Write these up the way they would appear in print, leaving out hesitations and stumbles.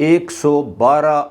112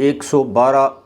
112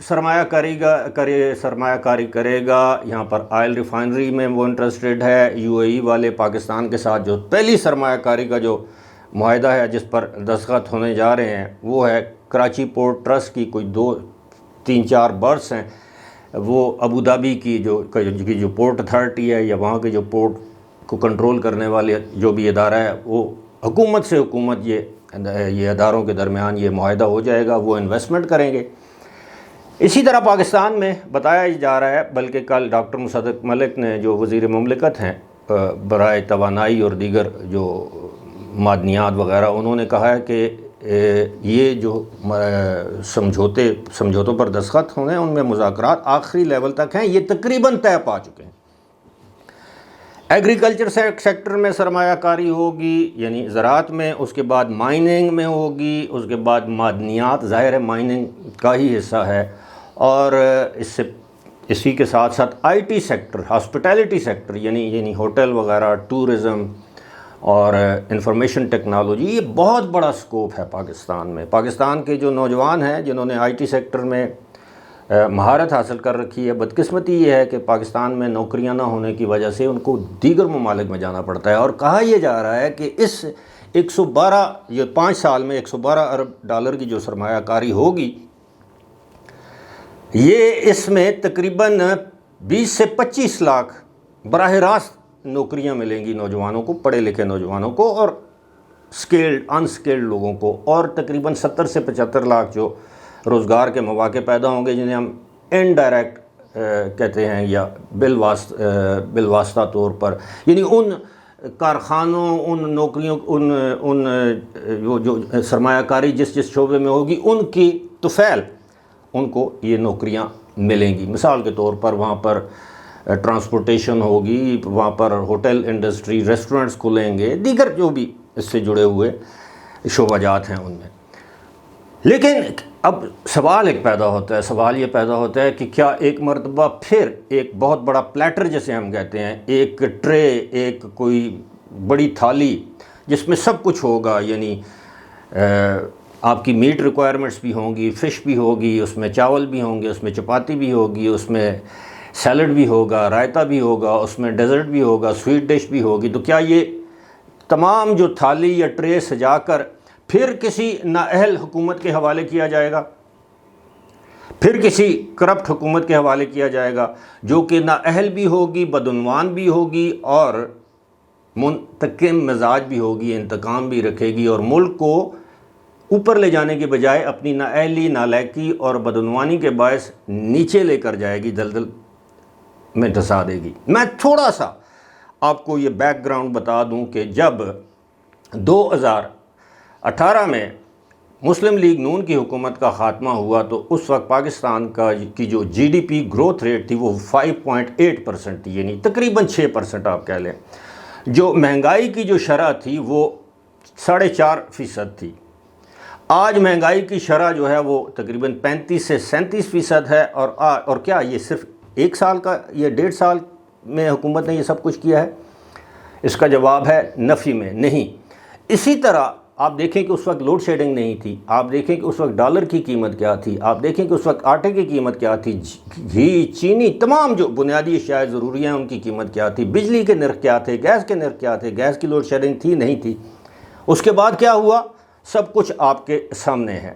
سرمایہ کاری کرے گا یہاں پر آئل ریفائنری میں وہ انٹرسٹڈ ہے. یو اے ای والے پاکستان کے ساتھ جو پہلی سرمایہ کاری کا جو معاہدہ ہے جس پر دستخط ہونے جا رہے ہیں وہ ہے کراچی پورٹ ٹرسٹ کی کوئی 2-3-4 برث ہیں. وہ ابو دھابی کی جو پورٹ اتھارٹی ہے یا وہاں کے جو پورٹ کو کنٹرول کرنے والے جو بھی ادارہ ہے وہ حکومت سے حکومت یہ اداروں کے درمیان یہ معاہدہ ہو جائے گا, وہ انویسٹمنٹ کریں گے. اسی طرح پاکستان میں بتایا جا رہا ہے, بلکہ کل ڈاکٹر مصدق ملک نے جو وزیر مملکت ہیں برائے توانائی اور دیگر جو معدنیات وغیرہ, انہوں نے کہا ہے کہ یہ جو سمجھوتوں پر دستخط ہونے ان میں مذاکرات آخری لیول تک ہیں, یہ تقریباً طے پا چکے ہیں. ایگریکلچر سیکٹر میں سرمایہ کاری ہوگی, یعنی زراعت میں, اس کے بعد مائننگ میں ہوگی, اس کے بعد معدنیات, ظاہر ہے مائننگ کا ہی حصہ ہے, اور اسی کے ساتھ ساتھ I T sector, hospitality sector یعنی ہوٹل وغیرہ, ٹورزم اور انفارمیشن ٹیکنالوجی. یہ بہت بڑا سکوپ ہے پاکستان میں. پاکستان کے جو نوجوان ہیں جنہوں نے آئی ٹی سیکٹر میں مہارت حاصل کر رکھی ہے, بدقسمتی یہ ہے کہ پاکستان میں نوکریاں نہ ہونے کی وجہ سے ان کو دیگر ممالک میں جانا پڑتا ہے. اور کہا یہ جا رہا ہے کہ اس 5 سال میں 112 ارب ڈالر کی جو سرمایہ کاری ہوگی, یہ اس میں تقریباً 20 سے 25 لاکھ براہ راست نوکریاں ملیں گی نوجوانوں کو, پڑھے لکھے نوجوانوں کو اور انسکلڈ لوگوں کو, اور تقریباً 70 سے 75 لاکھ جو روزگار کے مواقع پیدا ہوں گے جنہیں ہم انڈائریکٹ کہتے ہیں یا بالواسطہ طور پر, یعنی ان کارخانوں, ان نوکریوں, ان جو سرمایہ کاری جس شعبے میں ہوگی ان کی طفیل ان کو یہ نوکریاں ملیں گی. مثال کے طور پر وہاں پر ٹرانسپورٹیشن ہوگی, وہاں پر ہوٹل انڈسٹری, ریسٹورنٹس کھلیں گے, دیگر جو بھی اس سے جڑے ہوئے شعبہ جات ہیں ان میں. لیکن اب سوال یہ پیدا ہوتا ہے کہ کیا ایک مرتبہ پھر ایک بہت بڑا پلیٹر جسے ہم کہتے ہیں, ایک ٹرے, ایک کوئی بڑی تھالی جس میں سب کچھ ہوگا, یعنی آپ کی میٹ ریکوائرمنٹس بھی ہوں گی, فش بھی ہوگی, اس میں چاول بھی ہوں گے, اس میں چپاتی بھی ہوگی, اس میں سیلڈ بھی ہوگا, رائتا بھی ہوگا, اس میں ڈیزرٹ بھی ہوگا, سویٹ ڈش بھی ہوگی, تو کیا یہ تمام جو تھالی یا ٹرے سجا کر پھر کسی نااہل حکومت کے حوالے کیا جائے گا, پھر کسی کرپٹ حکومت کے حوالے کیا جائے گا جو کہ نااہل بھی ہوگی, بدعنوان بھی ہوگی اور منتقم مزاج بھی ہوگی, انتقام بھی رکھے گی, اور ملک کو اوپر لے جانے کے بجائے اپنی نااہلی, نالائقی اور بدعنوانی کے باعث نیچے لے کر جائے گی, دلدل میں دھسا دے گی. میں تھوڑا سا آپ کو یہ بیک گراؤنڈ بتا دوں کہ جب 2018 میں مسلم لیگ نون کی حکومت کا خاتمہ ہوا تو اس وقت پاکستان کی جو G D P growth rate تھی وہ 5.8% تھی, یعنی تقریباً 6% آپ کہہ لیں. جو مہنگائی کی جو شرح تھی وہ 4.5% تھی. آج مہنگائی کی شرح جو ہے وہ تقریباً 35 سے 37% ہے. اور کیا یہ صرف 1 سال کا, یہ 1.5 سال میں حکومت نے یہ سب کچھ کیا ہے؟ اس کا جواب ہے نفی میں نہیں. اسی طرح آپ دیکھیں کہ اس وقت لوڈ شیڈنگ نہیں تھی, آپ دیکھیں کہ اس وقت ڈالر کی قیمت کیا تھی, آپ دیکھیں کہ اس وقت آٹے کی قیمت کیا تھی, گھی, چینی, تمام جو بنیادی اشیاء ضروری ہیں ان کی قیمت کیا تھی, بجلی کے نرخ کیا تھے, گیس کے نرخ کیا تھے, گیس کی لوڈ شیڈنگ تھی نہیں تھی. اس کے بعد کیا ہوا, سب کچھ آپ کے سامنے ہے.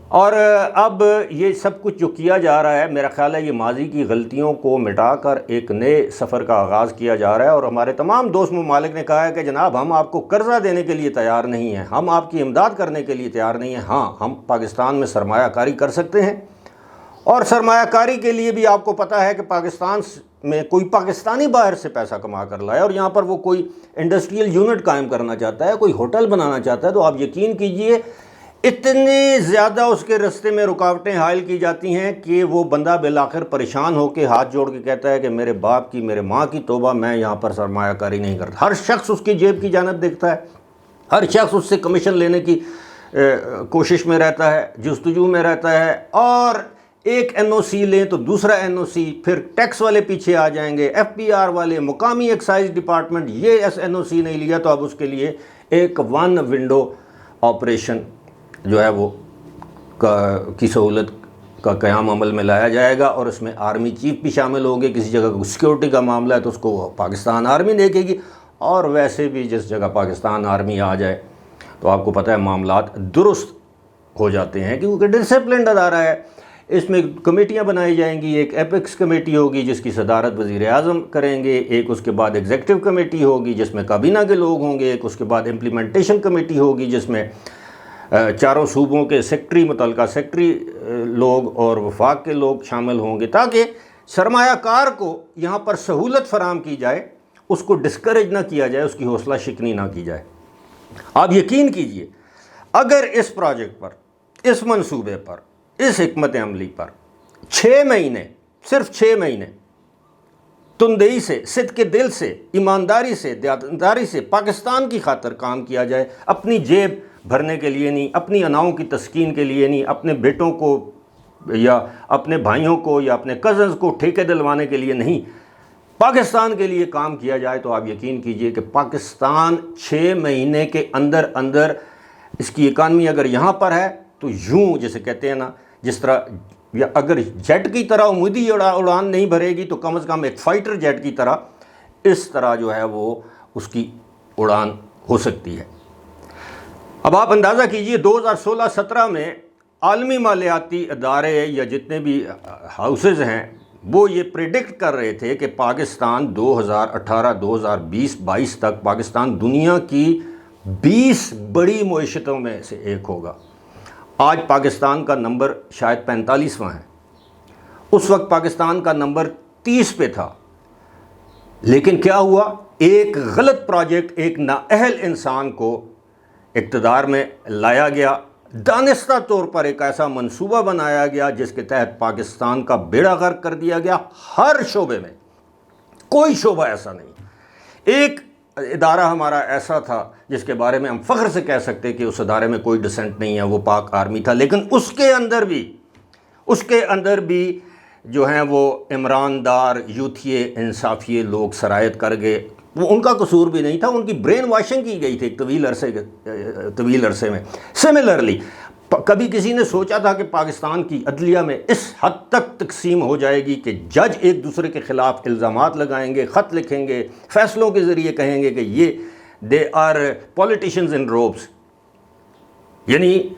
اور اب یہ سب کچھ جو کیا جا رہا ہے, میرا خیال ہے یہ ماضی کی غلطیوں کو مٹا کر ایک نئے سفر کا آغاز کیا جا رہا ہے. اور ہمارے تمام دوست ممالک نے کہا ہے کہ جناب ہم آپ کو قرضہ دینے کے لیے تیار نہیں ہیں, ہم آپ کی امداد کرنے کے لیے تیار نہیں ہیں. ہاں, ہم پاکستان میں سرمایہ کاری کر سکتے ہیں, اور سرمایہ کاری کے لیے بھی آپ کو پتہ ہے کہ پاکستان میں کوئی پاکستانی باہر سے پیسہ کما کر لائے اور یہاں پر وہ کوئی انڈسٹریل یونٹ قائم کرنا چاہتا ہے, کوئی ہوٹل بنانا چاہتا ہے, تو آپ یقین کیجئے اتنی زیادہ اس کے رستے میں رکاوٹیں حائل کی جاتی ہیں کہ وہ بندہ بالآخر پریشان ہو کے ہاتھ جوڑ کے کہتا ہے کہ میرے باپ کی, میرے ماں کی توبہ, میں یہاں پر سرمایہ کاری نہیں کرتا. ہر شخص اس کی جیب کی جانب دیکھتا ہے, ہر شخص اس سے کمیشن لینے کی کوشش میں رہتا ہے, جستجو میں رہتا ہے. اور ایک این او سی لیں تو دوسرا این او سی, پھر ٹیکس والے پیچھے آ جائیں گے, ایف پی آر والے, مقامی ایکسائز ڈپارٹمنٹ, یہ این او سی نہیں لیا تو اب اس کے لیے ایک ون ونڈو آپریشن جو ہے وہ کی سہولت کا قیام عمل میں لایا جائے گا، اور اس میں آرمی چیف بھی شامل ہوں گے۔ کسی جگہ سیکورٹی کا معاملہ ہے تو اس کو پاکستان آرمی دیکھے گی، اور ویسے بھی جس جگہ پاکستان آرمی آ جائے تو آپ کو پتہ ہے معاملات درست ہو جاتے ہیں، کیونکہ ڈسپلنڈ ادارہ ہے۔ اس میں کمیٹیاں بنائی جائیں گی، ایک ایپکس کمیٹی ہوگی جس کی صدارت وزیر اعظم کریں گے، ایک اس کے بعد ایگزیکٹو کمیٹی ہوگی جس میں کابینہ کے لوگ ہوں گے، ایک اس کے بعد امپلیمنٹیشن کمیٹی ہوگی جس میں چاروں صوبوں کے سیکٹری، متعلقہ سیکٹری لوگ اور وفاق کے لوگ شامل ہوں گے، تاکہ سرمایہ کار کو یہاں پر سہولت فراہم کی جائے، اس کو ڈسکریج نہ کیا جائے، اس کی حوصلہ شکنی نہ کی جائے۔ آپ یقین کیجئے اگر اس پروجیکٹ پر، اس منصوبے پر، اس حکمت عملی پر 6 مہینے، صرف 6 مہینے تندئی سے، صدق دل سے، ایمانداری سے، دیانتداری سے پاکستان کی خاطر کام کیا جائے، اپنی جیب بھرنے کے لیے نہیں، اپنی اناؤں کی تسکین کے لیے نہیں، اپنے بیٹوں کو یا اپنے بھائیوں کو یا اپنے کزنز کو ٹھیکے دلوانے کے لیے نہیں، پاکستان کے لیے کام کیا جائے، تو آپ یقین کیجئے کہ پاکستان 6 مہینے کے اندر اندر اس کی اکانومی اگر یہاں پر ہے تو یوں جسے کہتے ہیں نا، جس طرح یا اگر جیٹ کی طرح عمودی اڑان نہیں بھرے گی تو کم از کم ایک فائٹر جیٹ کی طرح اس طرح جو ہے وہ اس کی اڑان ہو سکتی ہے۔ اب آپ اندازہ کیجئے 2016-17 میں عالمی مالیاتی ادارے یا جتنے بھی ہاؤسز ہیں وہ یہ پریڈکٹ کر رہے تھے کہ پاکستان 2018، 2020، 22 تک پاکستان دنیا کی 20 بڑی معیشتوں میں سے ایک ہوگا۔ آج پاکستان کا نمبر شاید 45واں ہے، اس وقت پاکستان کا نمبر 30 پہ تھا، لیکن کیا ہوا؟ ایک غلط پروجیکٹ، ایک نااہل انسان کو اقتدار میں لایا گیا، دانستہ طور پر ایک ایسا منصوبہ بنایا گیا جس کے تحت پاکستان کا بیڑا غرق کر دیا گیا۔ ہر شعبے میں، کوئی شعبہ ایسا نہیں۔ ایک ادارہ ہمارا ایسا تھا جس کے بارے میں ہم فخر سے کہہ سکتے کہ اس ادارے میں کوئی ڈسنٹ نہیں ہے، وہ پاک آرمی تھا، لیکن اس کے اندر بھی جو ہیں وہ عمران دار، یوتھیے، انصافیے لوگ سرایت کر گئے۔ وہ ان کا قصور بھی نہیں تھا، ان کی برین واشنگ کی گئی تھی ایک طویل عرصے میں۔ سملرلی کبھی کسی نے سوچا تھا کہ پاکستان کی عدلیہ میں اس حد تک تقسیم ہو جائے گی کہ جج ایک دوسرے کے خلاف الزامات لگائیں گے، خط لکھیں گے، فیصلوں کے ذریعے کہیں گے کہ یہ دے آر پولیٹیشینز ان روبس، یعنی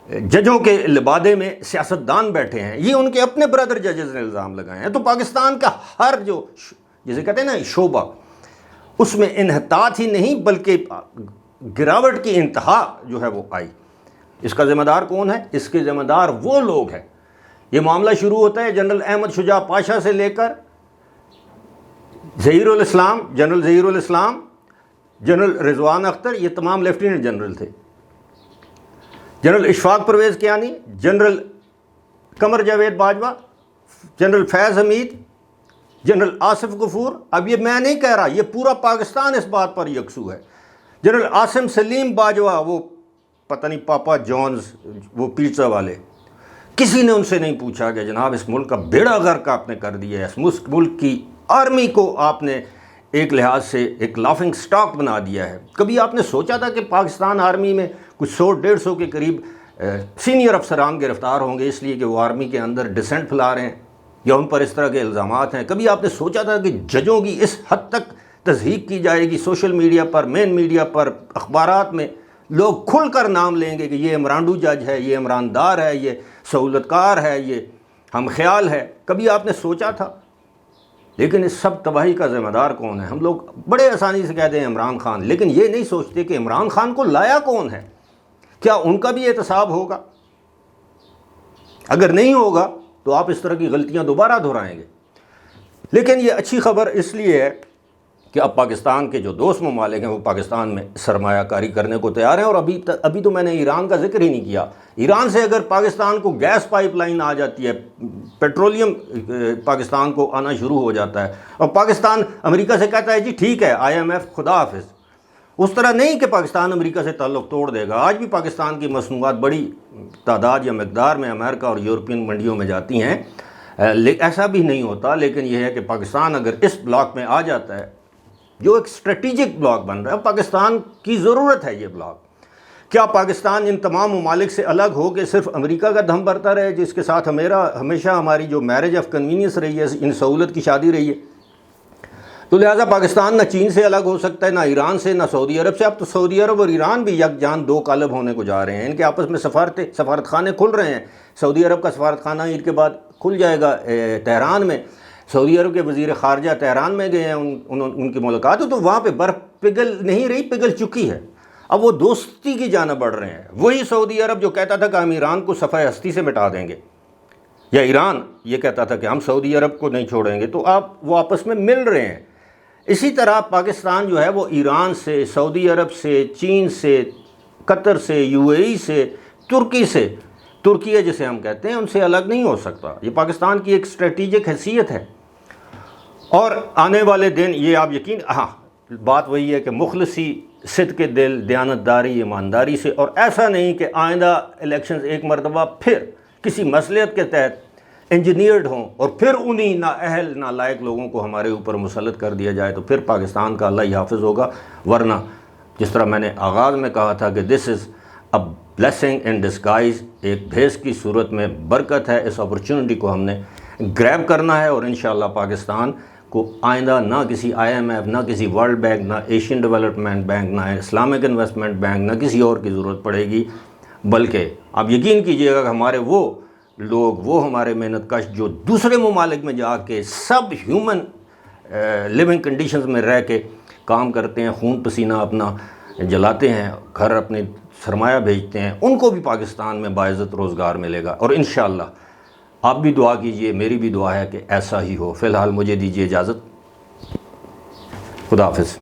ججوں کے لبادے میں سیاستدان بیٹھے ہیں، یہ ان کے اپنے برادر ججز نے الزام لگائے ہیں۔ تو پاکستان کا ہر جو جسے کہتے ہیں نا شعبہ، اس میں انحطاط ہی نہیں بلکہ گراوٹ کی انتہا جو ہے وہ آئی۔ اس کا ذمہ دار کون ہے؟ اس کے ذمہ دار وہ لوگ ہیں۔ یہ معاملہ شروع ہوتا ہے جنرل احمد شجاع پاشا سے لے کر ظہیر الاسلام، جنرل ظہیر الاسلام، جنرل رضوان اختر، یہ تمام لیفٹیننٹ جنرل تھے، general Ashfaq Parvez Kayani, general Qamar Javed Bajwa, general Faiz Hameed, general Asif Ghafoor. اب یہ میں نہیں کہہ رہا، یہ پورا پاکستان اس بات پر یکسو ہے۔ جنرل عاصم سلیم باجوہ، وہ پتہ نہیں پاپا جونز، وہ پیزا والے، کسی نے ان سے نہیں پوچھا کہ جناب اس ملک کا بیڑا غرق آپ نے کر دیا ہے، اس ملک کی آرمی کو آپ نے ایک لحاظ سے ایک لافنگ سٹاک بنا دیا ہے۔ کبھی آپ نے سوچا تھا کہ پاکستان آرمی میں کچھ 100-150 کے قریب سینئر افسران گرفتار ہوں گے اس لیے کہ وہ آرمی کے اندر ڈسنٹ پھیلا رہے ہیں یا ان پر اس طرح کے الزامات ہیں؟ کبھی آپ نے سوچا تھا کہ ججوں کی اس حد تک تضحیک کی جائے گی؟ سوشل میڈیا پر، مین میڈیا پر، اخبارات میں لوگ کھل کر نام لیں گے کہ یہ عمرانڈو جج ہے، یہ عمران دار ہے، یہ سہولت کار ہے، یہ ہم خیال ہے۔ کبھی آپ نے سوچا تھا؟ لیکن اس سب تباہی کا ذمہ دار کون ہے؟ ہم لوگ بڑے آسانی سے کہتے ہیں عمران خان، لیکن یہ نہیں سوچتے کہ عمران خان کو لایا کون ہے؟ کیا ان کا بھی احتساب ہوگا؟ اگر نہیں ہوگا تو آپ اس طرح کی غلطیاں دوبارہ دہرائیں گے۔ لیکن یہ اچھی خبر اس لیے ہے کہ اب پاکستان کے جو دوست ممالک ہیں وہ پاکستان میں سرمایہ کاری کرنے کو تیار ہیں، اور ابھی تو میں نے ایران کا ذکر ہی نہیں کیا۔ ایران سے اگر پاکستان کو گیس پائپ لائن آ جاتی ہے، پیٹرولیم پاکستان کو آنا شروع ہو جاتا ہے، اور پاکستان امریکہ سے کہتا ہے جی ٹھیک ہے IMF خدا حافظ، اس طرح نہیں کہ پاکستان امریکہ سے تعلق توڑ دے گا۔ آج بھی پاکستان کی مصنوعات بڑی تعداد یا مقدار میں امریکہ اور یورپین منڈیوں میں جاتی ہیں، ایسا بھی نہیں ہوتا۔ لیکن یہ ہے کہ پاکستان اگر اس بلاک میں آ جاتا ہے جو ایک اسٹریٹجک بلاک بن رہا ہے، پاکستان کی ضرورت ہے یہ بلاک، کیا پاکستان ان تمام ممالک سے الگ ہو کے صرف امریکہ کا دم بھرتا رہے جس کے ساتھ ہمیشہ ہماری جو میرج آف کنوینئنس رہی ہے، ان سہولت کی شادی رہی ہے؟ تو لہٰذا پاکستان نہ چین سے الگ ہو سکتا ہے، نہ ایران سے، نہ سعودی عرب سے۔ اب تو سعودی عرب اور ایران بھی یکجان دو قالب ہونے کو جا رہے ہیں، ان کے آپس میں سفارت خانے کھل رہے ہیں۔ سعودی عرب کا سفارت خانہ عید کے بعد کھل جائے گا تہران میں۔ سعودی عرب کے وزیر خارجہ تہران میں گئے ہیں، ان کی ملاقات تو وہاں پہ برف پگھل نہیں رہی، پگھل چکی ہے۔ اب وہ دوستی کی جانب بڑھ رہے ہیں۔ وہی سعودی عرب جو کہتا تھا کہ ہم ایران کو صفحہ ہستی سے مٹا دیں گے، یا ایران یہ کہتا تھا کہ ہم سعودی عرب کو نہیں چھوڑیں گے، تو وہ آپس میں مل رہے ہیں۔ اسی طرح پاکستان جو ہے وہ ایران سے، سعودی عرب سے، چین سے، قطر سے، UAE سے، ترکی سے، ترکیہ جسے ہم کہتے ہیں، ان سے الگ نہیں ہو سکتا۔ یہ پاکستان کی ایک اسٹریٹجک حیثیت ہے۔ اور آنے والے دن یہ آپ یقین، بات وہی ہے کہ مخلصی، صدق دل، دیانتداری، ایمانداری سے، اور ایسا نہیں کہ آئندہ الیکشنز ایک مرتبہ پھر کسی مصلحت کے تحت انجینئرڈ ہوں اور پھر انہی نااہل نالائق لوگوں کو ہمارے اوپر مسلط کر دیا جائے، تو پھر پاکستان کا اللہ ہی حافظ ہوگا۔ ورنہ جس طرح میں نے آغاز میں کہا تھا کہ دس از اے بلیسنگ ان ڈسگائز، ایک بھیس کی صورت میں برکت ہے۔ اس اپرچونٹی کو ہم نے گریب کرنا ہے، اور انشاءاللہ پاکستان کو آئندہ نہ کسی IMF، نہ کسی ورلڈ بینک، نہ ایشین ڈیولپمنٹ بینک، نہ اسلامک انویسٹمنٹ بینک، نہ کسی اور کی ضرورت پڑے گی، بلکہ آپ یقین کیجئے گا کہ ہمارے وہ لوگ، وہ ہمارے محنت کش جو دوسرے ممالک میں جا کے سب ہیومن لیونگ کنڈیشنز میں رہ کے کام کرتے ہیں، خون پسینہ اپنا جلاتے ہیں، گھر اپنے سرمایہ بھیجتے ہیں، ان کو بھی پاکستان میں باعزت روزگار ملے گا۔ اور انشاءاللہ آپ بھی دعا کیجئے، میری بھی دعا ہے کہ ایسا ہی ہو۔ فی الحال مجھے دیجیے اجازت، خدا حافظ۔